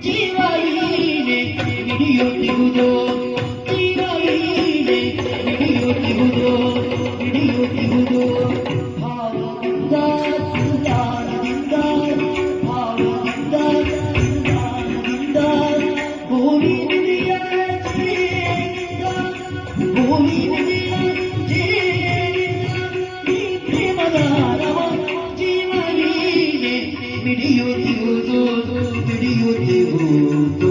ಜೀವೈನೆ ಹಿಡಿಯುತ್ತಿರುವುದು ಜೀವೈನೆ ಹಿಡಿಯುತ್ತಿರುವುದು ಹಿಡಿಯುತ್ತಿರುವುದು ಭಾವದಿಂದ ಸುಧಾರದಿಂದ ಭಾವದಿಂದ ಸುಧಾರದಿಂದ ಭೂಮಿ ನಿಧಿಯ ಜೀವನಿಂದ ಭೂಮಿ ನಿಧಿಯ ಜೀವನಿಂದ ಈ ಪ್ರೇಮದ ರವ ಜೀವನೀನೆ ಹಿಡಿಯುತ್ತಿರುವುದು ಹಿಡಿಯುತ್ತಿರುವುದು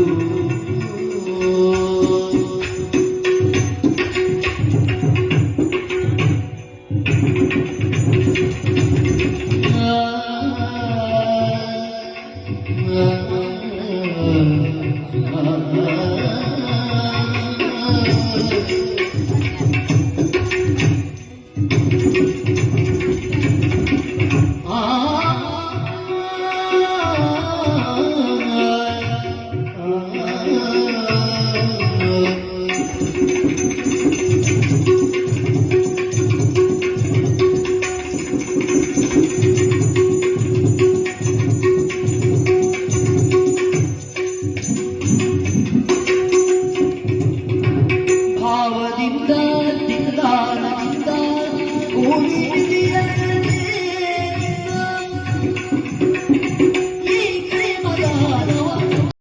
ಭಾವದಿಂದ ದಿಗ್ದಾನದಿಂದ ಕೂಡಿ